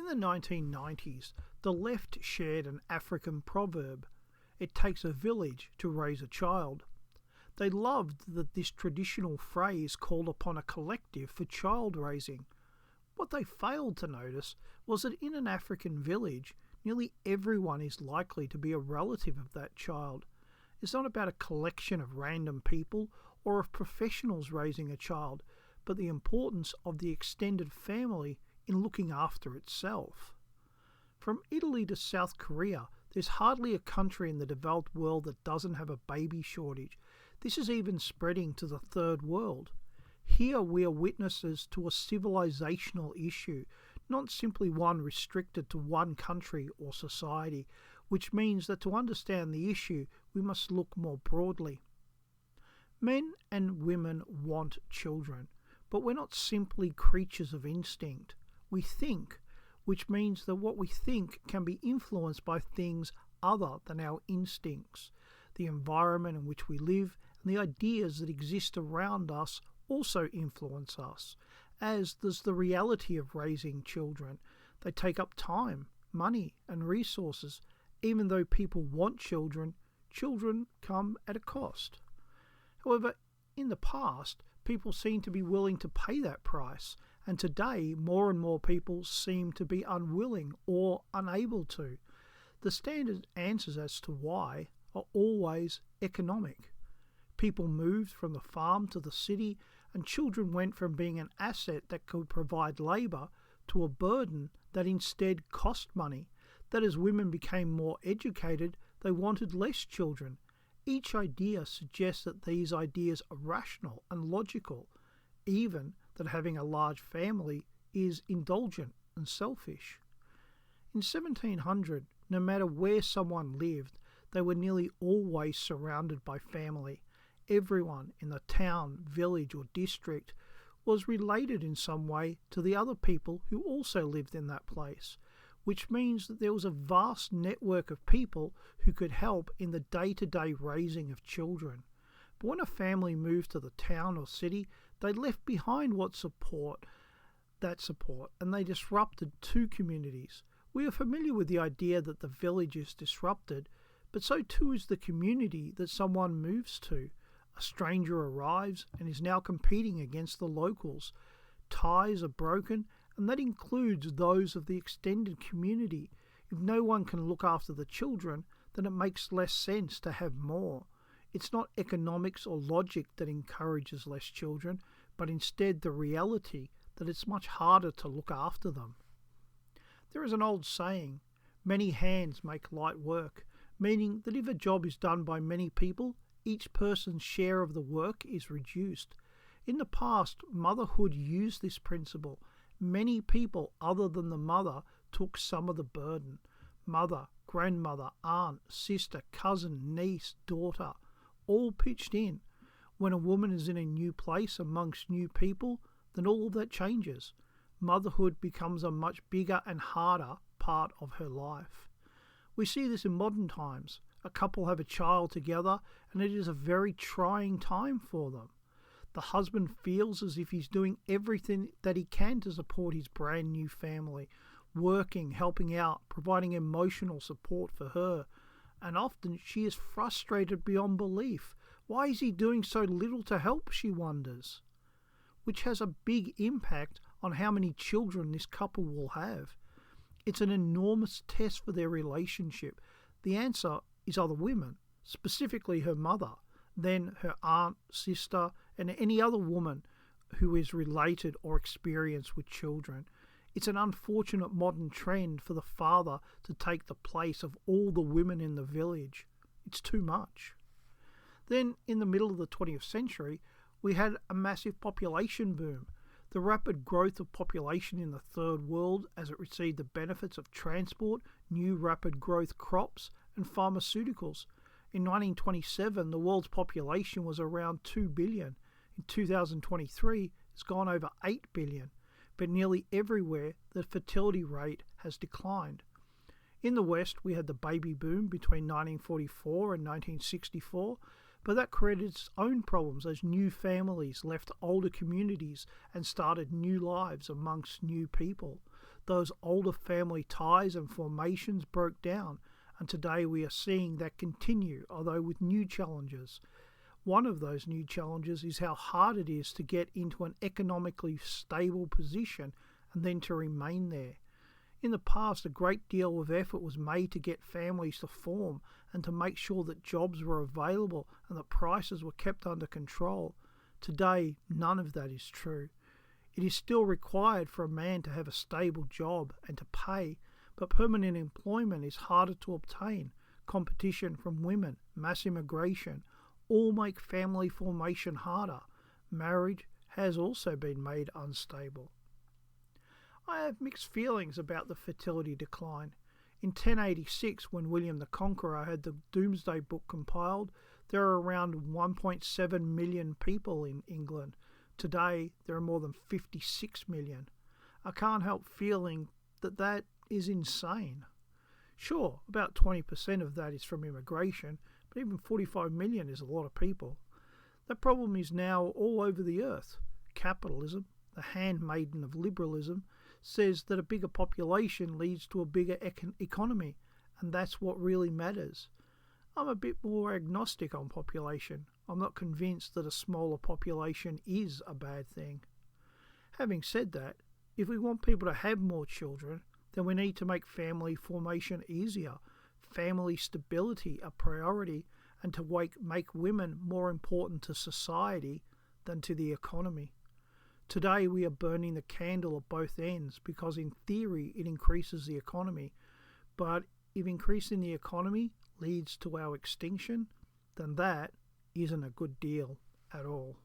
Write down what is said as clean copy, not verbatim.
In the 1990s, the left shared an African proverb: "It takes a village to raise a child." They loved that this traditional phrase called upon a collective for child raising. What they failed to notice was that in an African village, nearly everyone is likely to be a relative of that child. It's not about a collection of random people or of professionals raising a child, but the importance of the extended family in looking after itself. From Italy to South Korea, there's hardly a country in the developed world that doesn't have a baby shortage. This is even spreading to the third world. Here we are witnesses to a civilizational issue, not simply one restricted to one country or society, which means that to understand the issue we must look more broadly. Men and women want children, but we're not simply creatures of instinct. We think, which means that what we think can be influenced by things other than our instincts. The environment in which we live and the ideas that exist around us also influence us, as does the reality of raising children. They take up time, money, and resources. Even though people want children, children come at a cost. However, in the past, people seem to be willing to pay that price, and today more and more people seem to be unwilling or unable to. The standard answers as to why are always economic. People moved from the farm to the city, and children went from being an asset that could provide labour to a burden that instead cost money. That as women became more educated, they wanted less children. Each idea suggests that these ideas are rational and logical, even that having a large family is indulgent and selfish. In 1700, no matter where someone lived, they were nearly always surrounded by family. Everyone in the town, village or district was related in some way to the other people who also lived in that place, which means that there was a vast network of people who could help in the day-to-day raising of children. But when a family moved to the town or city, they left behind that support, and they disrupted two communities. We are familiar with the idea that the village is disrupted, but so too is the community that someone moves to. A stranger arrives and is now competing against the locals. Ties are broken, and that includes those of the extended community. If no one can look after the children, then it makes less sense to have more. It's not economics or logic that encourages less children, but instead the reality that it's much harder to look after them. There is an old saying, "Many hands make light work," meaning that if a job is done by many people, each person's share of the work is reduced. In the past, motherhood used this principle. Many people other than the mother took some of the burden. Mother, grandmother, aunt, sister, cousin, niece, daughter, all pitched in. When a woman is in a new place amongst new people, then all of that changes. Motherhood becomes a much bigger and harder part of her life. We see this in modern times. A couple have a child together, and it is a very trying time for them. The husband feels as if he's doing everything that he can to support his brand new family, working, helping out, providing emotional support for her. And often she is frustrated beyond belief. Why is he doing so little to help, she wonders? Which has a big impact on how many children this couple will have. It's an enormous test for their relationship. The answer is other women, specifically her mother, then her aunt, sister, and any other woman who is related or experienced with children. It's an unfortunate modern trend for the father to take the place of all the women in the village. It's too much. Then, in the middle of the 20th century, we had a massive population boom. The rapid growth of population in the third world as it received the benefits of transport, new rapid growth crops, and pharmaceuticals. In 1927, the world's population was around 2 billion. In 2023, it's gone over 8 billion. But nearly everywhere, the fertility rate has declined. In the West, we had the baby boom between 1944 and 1964, but that created its own problems as new families left older communities and started new lives amongst new people. Those older family ties and formations broke down, and today we are seeing that continue, although with new challenges. One of those new challenges is how hard it is to get into an economically stable position and then to remain there. In the past, a great deal of effort was made to get families to form and to make sure that jobs were available and that prices were kept under control. Today, none of that is true. It is still required for a man to have a stable job and to pay, but permanent employment is harder to obtain. Competition from women, mass immigration, all make family formation harder. Marriage has also been made unstable. I have mixed feelings about the fertility decline. In 1086, when William the Conqueror had the Domesday Book compiled, there were around 1.7 million people in England. Today, there are more than 56 million. I can't help feeling that is insane. Sure, about 20% of that is from immigration, but even 45 million is a lot of people. The problem is now all over the earth. Capitalism, the handmaiden of liberalism, says that a bigger population leads to a bigger economy, and that's what really matters. I'm a bit more agnostic on population. I'm not convinced that a smaller population is a bad thing. Having said that, if we want people to have more children, then we need to make family formation easier, family stability a priority, and to make women more important to society than to the economy. Today we are burning the candle at both ends because in theory it increases the economy, but if increasing the economy leads to our extinction, then that isn't a good deal at all.